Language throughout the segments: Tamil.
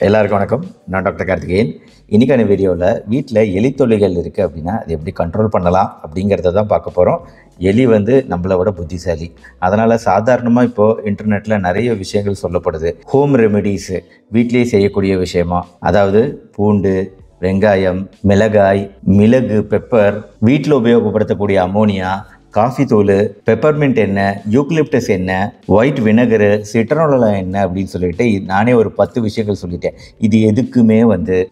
எல்லாருக்கும் வணக்கம். நான் டாக்டர் கார்த்திகேயன். இன்றைக்கான வீடியோவில் வீட்டில் எலி தொல்லைகள் இருக்குது அப்படின்னா அது எப்படி கண்ட்ரோல் பண்ணலாம் அப்படிங்கிறத தான் பார்க்க போகிறோம். எலி நம்மளை விட புத்திசாலி. அதனால் சாதாரணமாக இப்போது இன்டர்நெட்டில் நிறைய விஷயங்கள் சொல்லப்படுது. ஹோம் ரெமெடிஸு வீட்டிலேயே செய்யக்கூடிய விஷயமா, அதாவது பூண்டு, வெங்காயம், மிளகாய், மிளகு, பெப்பர், வீட்டில் உபயோகப்படுத்தக்கூடிய அமோனியா, காஃபி தூள், பெப்பர்மெண்ட் எண்ணெய், யூக்லிப்டஸ் எண்ணெய், ஒயிட் வினகரு, சிட்ரோனோலா எண்ணெய் அப்படின்னு சொல்லிட்டு நானே ஒரு 10 விஷயங்கள் சொல்லிட்டேன். இது எதுக்குமே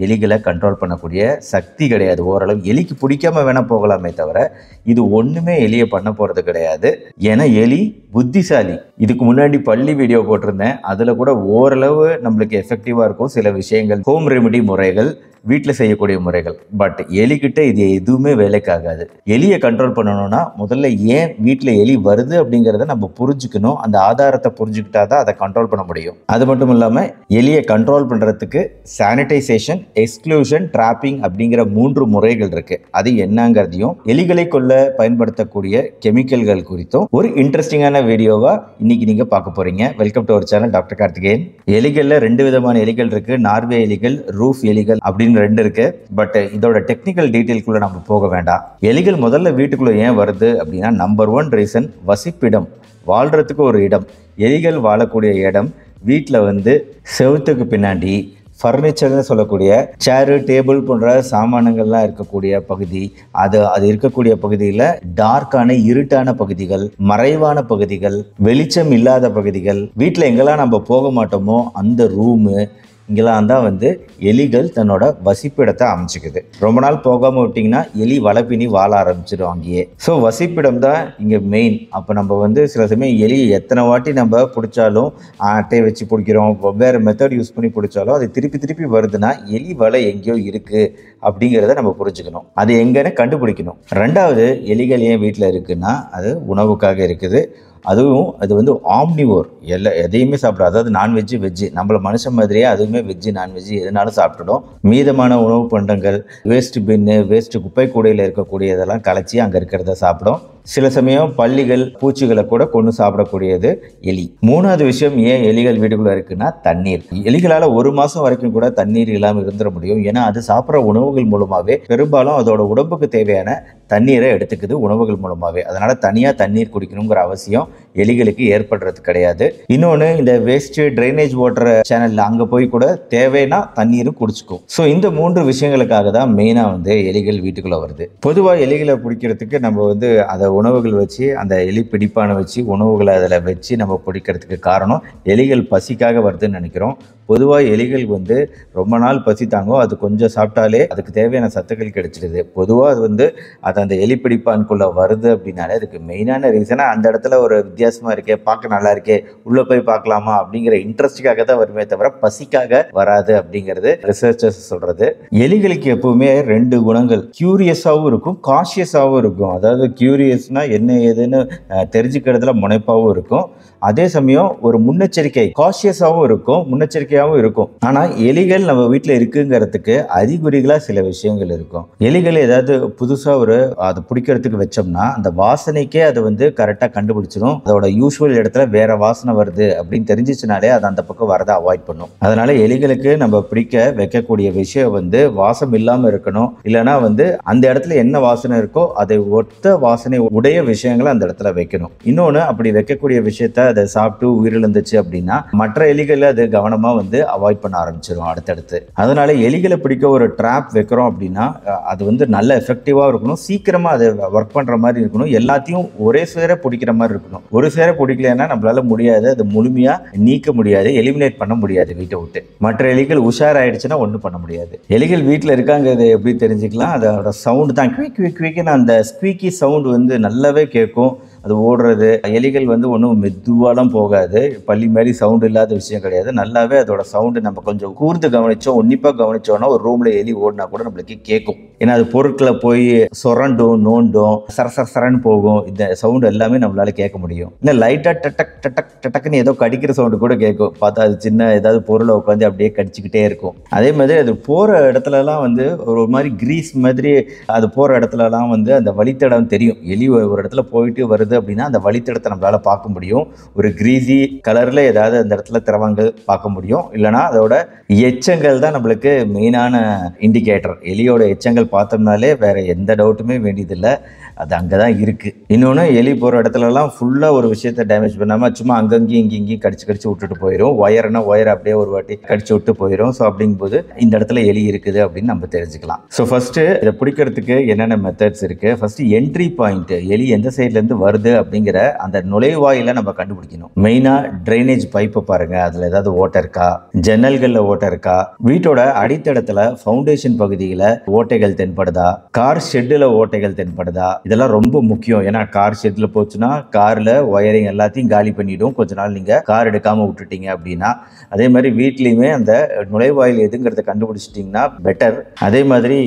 எலிகளை கண்ட்ரோல் பண்ணக்கூடிய சக்தி கிடையாது. ஓரளவு எலிக்கு பிடிக்காம வேணால் போகலாமே தவிர இது ஒன்றுமே எலியை பண்ண போகிறது கிடையாது. ஏன்னா எலி புத்திசாலி. இதுக்கு முன்னாடி பள்ளி வீடியோ போட்டிருந்தேன். அதில் கூட ஓரளவு நம்மளுக்கு எஃபெக்டிவாக இருக்கும் சில விஷயங்கள், ஹோம் ரெமெடி முறைகள், வீட்டில் செய்யக்கூடிய முறைகள். பட் எலிக்கிட்ட இது எதுவுமே வேலைக்காகாது. எலியை கண்ட்ரோல் பண்ணணும்னா முதல்ல ஏன் வீட்டில் எலி வருது அப்படிங்கிறத நம்ம புரிஞ்சுக்கணும். அந்த ஆதாரத்தை புரிஞ்சுக்கிட்டா தான் அதை கண்ட்ரோல் பண்ண முடியும். அது மட்டும் இல்லாமல் எலியை கண்ட்ரோல் பண்ணுறதுக்கு சானிடைசேஷன், எக்ஸ்க்ளூஷன், ட்ராப்பிங் அப்படிங்கிற 3 முறைகள் இருக்குது. அது என்னங்கிறதையும் எலிகளை கொல்ல பயன்படுத்தக்கூடிய கெமிக்கல்கள் குறித்தும் ஒரு இன்ட்ரெஸ்டிங்கான வீடியோவாக இன்னைக்கு நீங்கள் பார்க்க போகிறீங்க. Welcome to our channel doctor Karthikeyan. எலிகளில் 2 விதமான எலிகள் இருக்குது. நார்வே எலிகள், ரூஃப் எலிகள் அப்படின்னு 2 இருக்கு. பட் இதோட டெக்னிக்கல் டீட்டெயில்குள்ள நம்ம போக வேண்டாம். எலிகள் முதல்ல வீட்டுக்குள்ள ஏன் வருது அப்படின்னா, நம்பர் 1 ரீசன் வசிப்பிடம், வாழ்றதுக்கு ஒரு இடம். எலிகள் வாழக்கூடிய இடம் வீட்டில் செவுத்துக்கு பின்னாடி ஃபர்னிச்சர்னு சொல்லக்கூடிய சேரு, டேபிள் போன்ற சாமானங்கள்லாம் இருக்கக்கூடிய பகுதி, அது இருக்கக்கூடிய பகுதியில் டார்க்கான இருட்டான பகுதிகள், மறைவான பகுதிகள், வெளிச்சம் இல்லாத பகுதிகள், வீட்டில் எங்கெல்லாம் நம்ம போக மாட்டோமோ அந்த ரூமு, இங்கெல்லாம் தான் எலிகள் தன்னோட வசிப்பிடத்தை அமைச்சிக்குது. ரொம்ப நாள் போகாமல் விட்டிங்கன்னா எலி வளப்பினி வாழ ஆரம்பிச்சிடும் அங்கேயே. ஸோ வசிப்பிடம் தான் இங்கே மெயின். அப்போ நம்ம சில சமயம் எலியை எத்தனை வாட்டி நம்ம பிடிச்சாலும், அட்டை வச்சு பிடிக்கிறோம், வெவ்வேறு மெத்தட் யூஸ் பண்ணி பிடிச்சாலும் அது திருப்பி வருதுன்னா எலி வலை எங்கேயோ இருக்குது அப்படிங்கிறத நம்ம புரிஞ்சுக்கணும். அது எங்கன்னு கண்டுபிடிக்கணும். 2வது, எலிகள் ஏன் வீட்டில் இருக்குன்னா அது உணவுக்காக இருக்குது. அதுவும் அது ஆம்னிவோர், எதையுமே சாப்பிடும். அதாவது நான்வெஜ்ஜு, வெஜ்ஜு, நம்மள மனுஷன் மாதிரியே அதுவுமே வெஜ்ஜு நான்வெஜ்ஜு எதுனாலும் சாப்பிட்டுடும். மீதமான உணவு பண்டங்கள், வேஸ்ட் பின்னு, வேஸ்ட்டு குப்பை கூடையில் இருக்கக்கூடிய இதெல்லாம் கலைச்சி அங்கே இருக்கிறத சாப்பிடும். சில சமயம் பல்லிகள், பூச்சிகளை கூட கொண்டு சாப்பிடக்கூடியது எலி. 3வது விஷயம் ஏன் எலிகள் வீட்டுக்குள்ளே இருக்குன்னா தண்ணீர். எலிகளால் 1 மாதம் வரைக்கும் கூட தண்ணீர் இல்லாமல் இருந்துட முடியும். ஏன்னா அது சாப்பிட்ற உணவுகள் மூலமாகவே பெரும்பாலும் அதோட உடம்புக்கு தேவையான தண்ணீரை எடுத்துக்குது உணவுகள் மூலமாகவே. அதனால் தனியாக தண்ணீர் குடிக்கணுங்கிற அவசியம் எலிகளுக்கு ஏற்படுறது கிடையாது. இன்னொன்று, இந்த வேஸ்ட் ட்ரைனேஜ் வாட்டர் சேனலில் அங்கே போய் கூட தேவைன்னா தண்ணீரும் குடிச்சுக்கும். ஸோ இந்த 3 விஷயங்களுக்காக தான் மெயினாக எலிகள் வீட்டுக்குள்ளே வருது. பொதுவாக எலிகளை பிடிக்கிறதுக்கு நம்ம அதை உணவுகள் வச்சு, அந்த எலி பிடிப்பானை வச்சு உணவுகளை அதில் வச்சு நம்ம பிடிக்கிறதுக்கு காரணம் எலிகள் பசிக்காக வருதுன்னு நினைக்கிறோம். பொதுவாக எலிகள் ரொம்ப நாள் பசி தாங்கும். அது கொஞ்சம் சாப்பிட்டாலே அதுக்கு தேவையான சத்துக்கள் கிடைச்சிடுது. பொதுவாக அது அந்த எலி பிடிப்பானுக்குள்ளே வருது அப்படின்னாலே அதுக்கு மெயினான ரீசனாக அந்த இடத்துல ஒரு வித்தியாசமாக இருக்கே, பார்க்க நல்லா இருக்கே, உள்ளே போய் பார்க்கலாமா அப்படிங்கிற இன்ட்ரெஸ்ட்டுக்காக தான் வருமே தவிர பசிக்காக வராது அப்படிங்கிறது ரிசர்ச்சர்ஸ் சொல்கிறது. எலிகளுக்கு எப்பவுமே 2 குணங்கள், கியூரியஸாகவும் இருக்கும், காஷியஸாகவும் இருக்கும். அதாவது கியூரியஸ்னால் என்ன ஏதுன்னு தெரிஞ்சுக்கிறதுல முனைப்பாகவும் இருக்கும். அதே சமயம் ஒரு முன்னெச்சரிக்கை, காஷியஸாகவும் இருக்கும், முன்னெச்சரிக்கையாகவும் இருக்கும். ஆனால் எலிகள் நம்ம வீட்டில் இருக்குங்கிறதுக்கு அறிகுறிகளாக சில விஷயங்கள் இருக்கும். எலிகள் ஏதாவது புதுசாக அதை பிடிக்கிறதுக்கு வச்சோம்னா அந்த வாசனைக்கே அது கரெக்டாக கண்டுபிடிச்சிடும். அதோட யூஸ்வல் இடத்துல வேற வாசனை வருது அப்படின்னு தெரிஞ்சிச்சுனாலே அது அந்த பக்கம் வரதை அவாய்ட் பண்ணும். அதனால எலிகளுக்கு நம்ம பிடிக்க வைக்கக்கூடிய விஷயம் வாசம் இல்லாமல் இருக்கணும். இல்லைன்னா அந்த இடத்துல என்ன வாசனை இருக்கோ அதை ஒத்த வாசனை உடைய விஷயங்களை அந்த இடத்துல வைக்கணும். இன்னொன்று, அப்படி வைக்கக்கூடிய விஷயத்த அதை சாப்பிட்டு உயிரிழந்துச்சு அப்படின்னா மற்ற எலிகளை அது கவனமாக அவாய்ட் பண்ண ஆரம்பிச்சிடும் அடுத்தடுத்து. அதனால எலிகளை பிடிக்க ஒரு ட்ராப் வைக்கிறோம் அப்படின்னா அது நல்ல எஃபெக்டிவாக இருக்கணும், சீக்கிரமாக அதை ஒர்க் பண்ணுற மாதிரி இருக்கணும், எல்லாத்தையும் ஒரே சேர பிடிக்கிற மாதிரி இருக்கணும். ஒரு சேர பிடிக்கலன்னா நம்மளால முடியாது, அது முழுமையாக நீக்க முடியாது, எலிமினேட் பண்ண முடியாது வீட்டை விட்டு. மற்ற எலிகள் உஷாராயிடுச்சுன்னா ஒன்றும் பண்ண முடியாது. எலிகள் வீட்டில் இருக்காங்கிறத எப்படி தெரிஞ்சுக்கலாம்? அதோட சவுண்டு தான் குவிக்குன்னு அந்த ஸ்குவீக்கி சவுண்டு நல்லாவே கேட்கும். அது ஓடுறது, எலிகள் ஒன்றும் மெதுவாலாம் போகாது, பள்ளி மாதிரி சவுண்டு இல்லாத விஷயம் கிடையாது. நல்லாவே அதோட சவுண்டு நம்ம கொஞ்சம் கூர்ந்து கவனித்தோம், உன்னிப்பாக கவனித்தோன்னா ஒரு ரூமில் எலி ஓடினா கூட நம்மளுக்கு கேட்கும். ஏன்னா அது பொருட்களை போய் சொரண்டும் நோண்டும் சரன்னு போகும். இந்த சவுண்ட் எல்லாமே நம்மளால கேட்க முடியும். இல்லை லைட்டாக டட்டக் டட்டக் டட்டக்குன்னு ஏதோ கடிக்கிற சவுண்டு கூட கேட்கும். பார்த்தா அது சின்ன ஏதாவது பொருளை உட்காந்து அப்படியே கடிச்சிக்கிட்டே இருக்கும். அதே மாதிரி அது போகிற இடத்துலலாம் வந்து ஒரு மாதிரி கிரீஸ் மாதிரி அது போகிற இடத்துலலாம் வந்து அந்த வழித்தடம் தெரியும். எலி ஒரு இடத்துல போயிட்டு வருது அப்படின்னா அந்த வழித்தடத்தை நம்மளால் பார்க்க முடியும். ஒரு கிரீஸி கலரில் ஏதாவது அந்த இடத்துல திரவங்கள் பார்க்க முடியும். இல்லைனா அதோட எச்சங்கள் தான் நம்மளுக்கு மெயினான இண்டிகேட்டர். எலியோட எச்சங்கள் பார்த்தோம்னாலே வேற எந்த டவுட்டுமே வேண்டியதில்லை, அது அங்கே தான் இருக்குது. இன்னொன்று, எலி போகிற இடத்துலலாம் ஃபுல்லாக ஒரு விஷயத்தை டேமேஜ் பண்ணாமல் சும்மா அங்கங்கேயும் இங்கேயும் கடிச்சு விட்டுட்டு போயிடும். ஒயர்னா ஒயர் அப்படியே ஒரு வாட்டி கடிச்சு விட்டு போயிடும். ஸோ அப்படிங்கும்போது இந்த இடத்துல எலி இருக்குது அப்படின்னு நம்ம தெரிஞ்சுக்கலாம். ஸோ ஃபஸ்ட்டு இதை பிடிக்கிறதுக்கு என்னென்ன மெத்தட்ஸ் இருக்குது. ஃபஸ்ட்டு என்ட்ரி பாயிண்ட், எலி எந்த சைட்லேருந்து வருது அப்படிங்கிற அந்த நுழைவாயில நம்ம கண்டுபிடிக்கணும். மெயினாக ட்ரைனேஜ் பைப்பை பாருங்கள், அதில் ஏதாவது ஓட்டை இருக்கா, ஜன்னல்களில் ஓட்டை இருக்கா, வீட்டோட அடித்தளத்தில் ஃபவுண்டேஷன் பகுதியில் ஓட்டைகள் தென்படுதா, கார் ஷெட்டில் ஓட்டைகள் தென்படுதா. இதெல்லாம் ரொம்ப முக்கியம். ஏன்னா கார் ஷெட்டில் போச்சுன்னா காரில் ஒயரிங் எல்லாத்தையும் காலி பண்ணிவிடும் கொஞ்ச நாள் நீங்கள் கார் எடுக்காமல் விட்டுட்டீங்க அப்படின்னா. அதே மாதிரி வீட்லேயுமே அந்த நுழைவாயில் எதுங்கிறத கண்டுபிடிச்சிட்டிங்கன்னா பெட்டர். அதே மாதிரி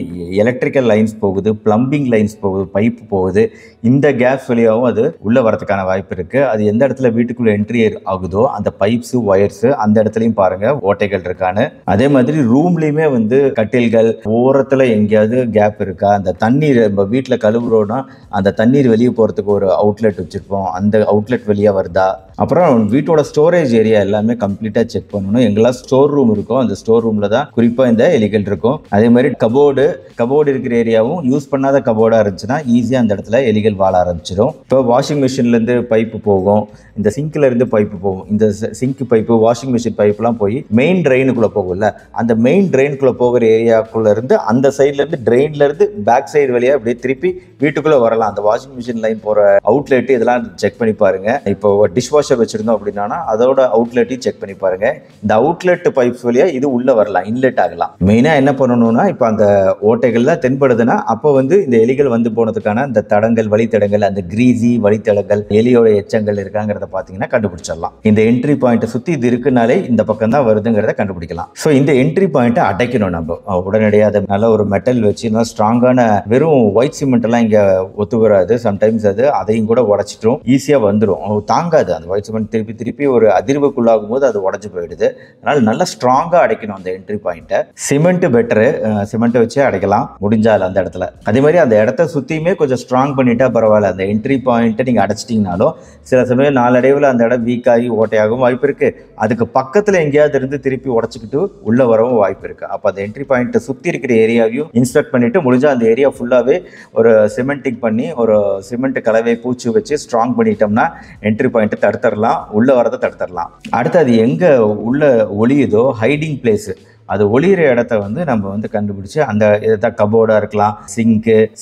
எலக்ட்ரிக்கல் லைன்ஸ் போகுது, பிளம்பிங் லைன்ஸ் போகுது, பைப்பு போகுது, இந்த கேப்ஸ் வழியாகவும் அது உள்ளே வரதுக்கான வாய்ப்பு இருக்குது. அது எந்த இடத்துல வீட்டுக்குள்ளே என்ட்ரி ஆகுதோ அந்த பைப்ஸு ஒயர்ஸு அந்த இடத்துலையும் பாருங்கள் ஓட்டைகள் இருக்கான்னு. அதே மாதிரி ரூம்லேயுமே வந்து கட்டில்கள் ஓரத்தில் எங்கேயாவது கேப் இருக்கா, அந்த தண்ணீர் நம்ம வீட்டில் கழுவுறோன்னா அந்த தண்ணீர் வெளியே போகிறதுக்கு ஒரு அவுட்லெட் வச்சுருப்போம், அந்த அவுட்லெட் வெளியே வருதா. அப்புறம் வீட்டோட ஸ்டோரேஜ் ஏரியா எல்லாமே கம்ப்ளீட்டாக செக் பண்ணணும். எங்கெல்லாம் ஸ்டோர் ரூம் இருக்கும் அந்த ஸ்டோர் ரூமில் தான் குறிப்பாக இந்த எலிகள் இருக்கும். அதே மாதிரி கபோர்டு இருக்கிற ஏரியாவும் யூஸ் பண்ணாத கபோர்டாக இருந்துச்சுன்னா ஈஸியாக அந்த இடத்துல எலிகள் வாழ ஆரம்பிச்சிடும். இப்போ வாஷிங் மிஷின்லேருந்து பைப்பு போகும், இந்த சிங்க்ல இருந்து பைப்பு போகும். இந்த சிங்க் பைப்பு, வாஷிங் மிஷின் பைப்புலாம் போய் மெயின் ட்ரெயினுக்குள்ளே போகும்ல, அந்த மெயின் ட்ரெயினுக்குள்ளே போகிற ஏரியாக்குள்ளே இருந்து அந்த சைட்லேருந்து ட்ரெயின்லேருந்து பேக் சைடு வழியாக அப்படியே திருப்பி வீட்டுக்குள்ளே வரலாம். அந்த வாஷிங் மிஷின் லைன் போகிற அவுட்லெட் இதெல்லாம் செக் பண்ணி பாருங்க. இப்போ டிஷ் வாஷர் வச்சிருந்தோம் அப்படின்னா அதோட அவுட்லெட்டையும் செக் பண்ணி பாருங்க. இந்த அவுட்லெட் பைப்ஸ் வழியாக இது உள்ளே வரலாம், இன்லெட் ஆகலாம். மெயினாக என்ன பண்ணணும்னா இப்போ அந்த ஓட்டைகள்லாம் தென்படுதுன்னா அப்போ வந்து இந்த எலிகள் வந்து போனதுக்கான அந்த தடங்கள், வழித்தடங்கள், அந்த கிரீசி வழித்தடங்கள், எலியோட எச்சங்கள் இருக்காங்கிறத பார்த்தீங்கன்னா கண்டுபிடிச்சிடலாம். இந்த என்ட்ரி பாயிண்ட்டை சுற்றி இது இருக்குனாலே இந்த பக்கம் தான் வருதுங்கிறத கண்டுபிடிக்கலாம். ஸோ இந்த என்ட்ரி பாயிண்ட்டை அடைக்கணும் நம்ம உடனடியாக. அதை நல்ல ஒரு மெட்டல் வச்சு நல்லா ஸ்ட்ராங்கான, வெறும் ஒயிட் சிமெண்ட் எல்லாம் இங்கே ஒத்து வராது. சம்டைம்ஸ் அதையும் கூட உடச்சிட்டும், ஈஸியாக வந்துடும், தாங்காது. அந்த ஒயிட் சிமெண்ட் திருப்பி ஒரு அதிர்வுக்குள்ளாகும் போது அது உடஞ்சி போயிடுது. அதனால நல்லா ஸ்ட்ராங்காக அடைக்கணும் அந்த என்ட்ரி பாயிண்ட்டை. சிமெண்ட் பெட்டரு, சிமெண்ட்டை வச்சே அடைக்கலாம் முடிஞ்சால் அந்த இடத்துல. அதே மாதிரி அந்த இடத்த சுற்றியுமே கொஞ்சம் ஸ்ட்ராங் பண்ணிட்டா பரவாயில்ல. அந்த என்ட்ரி பாயிண்ட்டை நீங்கள் அடைச்சிட்டிங்கனாலும் சில சமயம் நாளடைவில் அந்த இடம் வீக்காகி ஓட்டையாகவும் வாய்ப்பு இருக்குது. அதுக்கு பக்கத்தில் எங்கேயாவது இருந்து திருப்பி உடச்சிக்கிட்டு உள்ளே வரவும் வாய்ப்பு இருக்குது. அப்போ அந்த என்ட்ரி பாயிண்ட்டை சுற்றி இருக்கிற ஏரியாவையும் இன்ஸ்பெக்ட் பண்ணிவிட்டு முடிஞ்சால் அந்த ஏரியா ஃபுல்லாகவே ஒரு சிமெண்டிங் பண்ணி ஒரு சிமெண்ட் கலவை பூச்சி வச்சு ஸ்ட்ராங் பண்ணிட்டோம்னா என்ட்ரி பாயிண்ட்டை தடுத்துடலாம், உள்ளே வரதை தடுத்துடலாம். அடுத்து அது எங்கே உள்ள ஒளியுதோ ஹைடிங் பிளேஸு, அது ஒளிகிற இடத்த வந்து நம்ம வந்து கண்டுபிடிச்சி அந்த இதை கபோர்டாக இருக்கலாம்,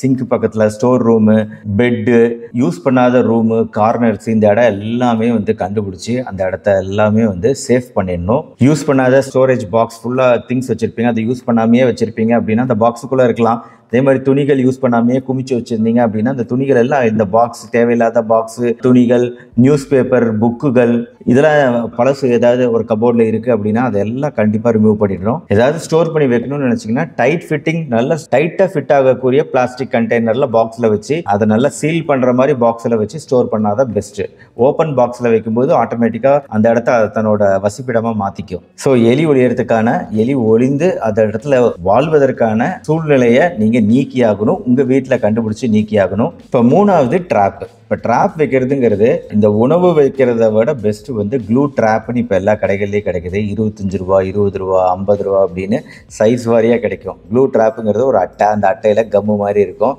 சிங்க் பக்கத்தில் ஸ்டோர் ரூமு, பெட்டு, யூஸ் பண்ணாத ரூமு, கார்னர்ஸ், இந்த இடம் எல்லாமே வந்து கண்டுபிடிச்சி அந்த இடத்த எல்லாமே வந்து சேஃப் பண்ணிடணும். யூஸ் பண்ணாத ஸ்டோரேஜ் பாக்ஸ் ஃபுல்லாக திங்ஸ் வச்சுருப்பீங்க, அதை யூஸ் பண்ணாமையே வச்சுருப்பீங்க அப்படின்னா அந்த பாக்ஸுக்குள்ளே இருக்கலாம். அதே மாதிரி துணிகள் யூஸ் பண்ணாமையே குமிச்சு வச்சுருந்தீங்க அப்படின்னா அந்த துணிகள் எல்லாம் இந்த பாக்ஸ், தேவையில்லாத பாக்ஸு, துணிகள், நியூஸ் பேப்பர், புக்குகள், இதெல்லாம் பழசு ஏதாவது ஒரு கபோர்டில் இருக்குது அப்படின்னா அதெல்லாம் கண்டிப்பாக ரிமூவ் பண்ணிடணும். ஏதாவது ஸ்டோர் பண்ணி வைக்கணும்னு நினச்சிங்கன்னா டைட் ஃபிட்டிங், நல்லா டைட்டாக ஃபிட் ஆகக்கூடிய பிளாஸ்டிக் கண்டெய்னரில் பாக்ஸில் வச்சு அதை நல்லா சீல் பண்ணுற மாதிரி பாக்ஸில் வச்சு ஸ்டோர் பண்ணாதான் பெஸ்ட்டு. ஓப்பன் பாக்ஸில் வைக்கும்போது ஆட்டோமேட்டிக்காக அந்த இடத்த தன்னோட வசிப்பிடமாக மாற்றிக்கும். ஸோ எலி ஒளியறதுக்கான, எலி ஒளிந்து அந்த இடத்துல வாழ்வதற்கான சூழ்நிலையை நீங்கள் நீக்கியாகணும், உங்கள் வீட்டில் கண்டுபிடிச்சி நீக்கியாகணும். இப்போ மூணாவது ட்ராப்பு. இப்போ ட்ராப் வைக்கிறதுங்கிறது இந்த உணவு வைக்கிறத விட பெஸ்ட்டு வந்து க்ளூ ட்ராப்னு இப்போ எல்லா கடைகள்லேயும் கிடைக்குது. 25 ரூபா, 20 ரூபா, 50 ரூபா அப்படின்னு சைஸ் வாரியாக கிடைக்கும். க்ளூ ட்ராப்புங்கிறது ஒரு அட்டை, அந்த அட்டையில் கம்மு மாதிரி இருக்கும்.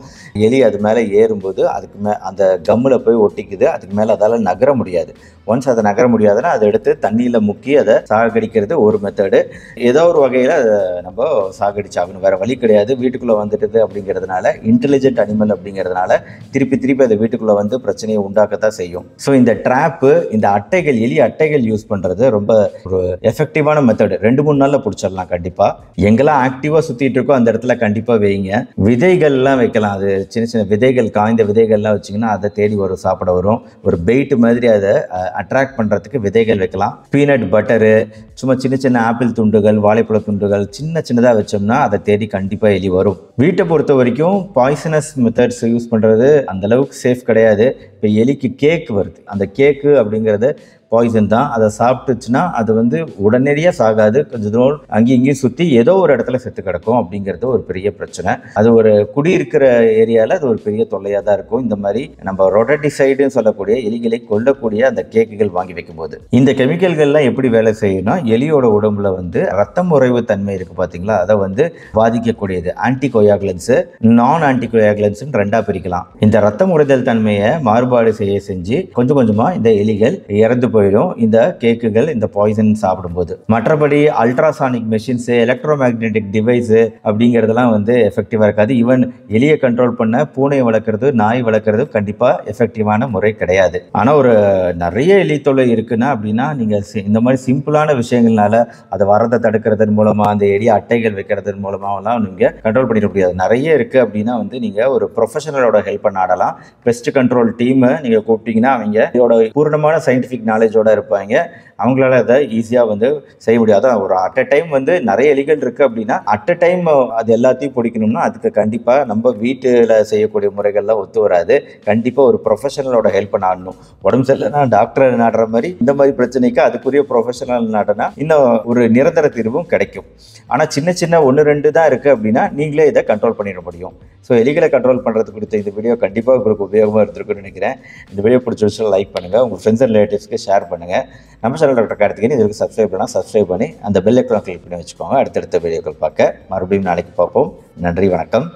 எலி அது மேலே ஏறும்போது அதுக்கு அந்த கம்மில் போய் ஒட்டிக்குது, அதுக்கு மேலே அதால் நகர முடியாது. ஒன்ஸ் அதை நகர முடியாதுன்னா அதை எடுத்து தண்ணியில் முக்கி அதை சாகடிக்கிறது ஒரு மெத்தடு. ஏதோ ஒரு வகையில் அதை நம்ம சாகடிச்சாகணும், வேறு வழி கிடையாது. வீட்டுக்குள்ளே வந்துட்டுது அப்படிங்கிறதுனால, இன்டெலிஜென்ட் அனிமல் அப்படிங்கிறதுனால திருப்பி அதை வீட்டுக்குள்ளே வந்து பிரச்சனையை உண்டாக்கத்தான் செய்யும். ஸோ இந்த ட்ராப்பு, இந்த அட்டைகள், எலி அட்டைகள் யூஸ் பண்ணுறது ரொம்ப ஒரு எஃபெக்டிவான மெத்தடு. 2-3 நாளில் பிடிச்சிடலாம். கண்டிப்பாக எங்கெல்லாம் ஆக்டிவாக சுற்றிட்டு இருக்கோ அந்த இடத்துல கண்டிப்பாக வைங்க. விதைகள்லாம் வைக்கலாம். அது சின்ன சின்ன விதைகள், காய்ந்த விதைகள்லாம் வச்சிங்கன்னா அதை தேடி வரும், சாப்பிட வரும். ஒரு பெயிட் மாதிரி அதை அட்ராக்ட் பண்ணுறதுக்கு விதைகள் வைக்கலாம். பீனட் பட்டரு, சும்மா சின்ன சின்ன ஆப்பிள் துண்டுகள், வாழைப்பழ துண்டுகள் சின்னதாக வச்சோம்னா அதை தேடி கண்டிப்பாக எலி வரும். வீட்டை பொறுத்த வரைக்கும் பாய்சனஸ் மெத்தட்ஸ் யூஸ் பண்ணுறது அந்தளவுக்கு சேஃப் கிடையாது. இப்போ எலிக்கு கேக் வருது, அந்த கேக்கு அப்படிங்கிறது பாய்சன் தான். அதை சாப்பிட்டுச்சுன்னா அது வந்து உடனடியாக சாகாது, கொஞ்சம் தூரம் அங்கேயும் இங்கேயும் சுற்றி ஏதோ ஒரு இடத்துல செத்து கிடக்கும். அப்படிங்கிறது ஒரு பெரிய பிரச்சனை. அது ஒரு குடியிருக்கிற ஏரியாவில் அது ஒரு பெரிய தொல்லையாக தான் இருக்கும். இந்த மாதிரி நம்ம ரொடட்டிசைடுன்னு சொல்லக்கூடிய எலிகளை கொல்லக்கூடிய அந்த கேக்குகள் வாங்கி வைக்கும்போது இந்த கெமிக்கல்கள்லாம் எப்படி வேலை செய்யணும், எலியோட உடம்புல வந்து ரத்தம் உறைவு தன்மை இருக்குது பார்த்தீங்களா, அதை வந்து பாதிக்கக்கூடியது. ஆன்டிகோயாகுலன்ஸு, நான் ஆன்டிகோயாகுலன்ஸ்னு ரெண்டாக பிரிக்கலாம். இந்த ரத்தம் உறைதல் தன்மையை மாறுபாடு செஞ்சு கொஞ்சம் கொஞ்சமாக இந்த எலிகள் இறந்து போயிடும், இந்த கேக்குகள், இந்த பாய்சன் சாப்பிடும்போது. மற்றபடி ultrasonic machines, electro magnetic device அப்படிங்கிறதுலாம் வந்து எஃபெக்டிவாக இருக்காது. ஈவன் எலியை கண்ட்ரோல் பண்ண பூனை வளர்க்குறது, நாய் வளர்க்குறது கண்டிப்பாக எஃபெக்டிவான முறை கிடையாது. ஆனால் ஒரு நிறைய எலி தொல்லை இருக்குன்னா அப்படின்னா நீங்கள் இந்த மாதிரி சிம்பிளான விஷயங்கள்னால அதை வரதை தடுக்கிறதன் மூலமாக, அந்த எலி அட்டைகள் வைக்கிறதன் மூலமாகலாம் நீங்கள் கண்ட்ரோல் பண்ணிட முடியாது. நிறைய இருக்குது அப்படின்னா வந்து நீங்கள் ஒரு ப்ரொஃபஷனலோட ஹெல்ப்பை நாடலாம். பெஸ்ட் கண்ட்ரோல் டீமை நீங்கள் கூப்பிட்டீங்கன்னா அவங்க இதோட பூர்ணமான சயின்டிஃபிக் நாலேஜோட இருப்பாங்க. அவங்களால அதை ஈஸியாக வந்து செய்ய முடியாது. ஒரு அட் அ டைம் வந்து நிறைய எலிகள் இருக்குது அப்படின்னா அட் அ டைம் அது எல்லாத்தையும் பிடிக்கணும்னா அதுக்கு கண்டிப்பாக நம்ம வீட்டில் செய்யக்கூடிய முறைகள்லாம் ஒத்து வராது. கண்டிப்பாக ஒரு ப்ரொஃபஷனலோட ஹெல்ப் நாடணும். உடம்பு சரியில்லைன்னா டாக்டரை நாடுற மாதிரி இந்த மாதிரி பிரச்சனைக்கு அதுக்குரிய ப்ரொஃபஷனல் நாடுனா இன்னும் ஒரு நிரந்தர தீர்வும் கிடைக்கும். ஆனால் சின்ன சின்ன 1-2 தான் இருக்குது அப்படின்னா நீங்களே இதை கண்ட்ரோல் பண்ணிட முடியும். ஸோ எலிகளை கண்ட்ரோல் பண்ணுறது குறித்த இந்த வீடியோ கண்டிப்பாக உங்களுக்கு உபயோகமாக இருந்திருக்குன்னு நினைக்கிறேன். இந்த வீடியோ பிடிச்ச லைக் பண்ணுங்கள், உங்கள் ஃப்ரெண்ட்ஸ் அண்ட் ரிலேட்டிவ்ஸ்க்கு ஷேர் பண்ணுங்கள். நம்ம சேனல் டாக்டர் கார்த்திகேயன் இதுக்கு சப்ஸ்கிரைப் பண்ணி அந்த பெல் ஐக்கானை கிளிக் பண்ணி வச்சுக்கோங்க. அடுத்தடுத்த வீடியோக்கள் பார்க்க மறுபடியும் நாளைக்கு பார்ப்போம். நன்றி, வணக்கம்.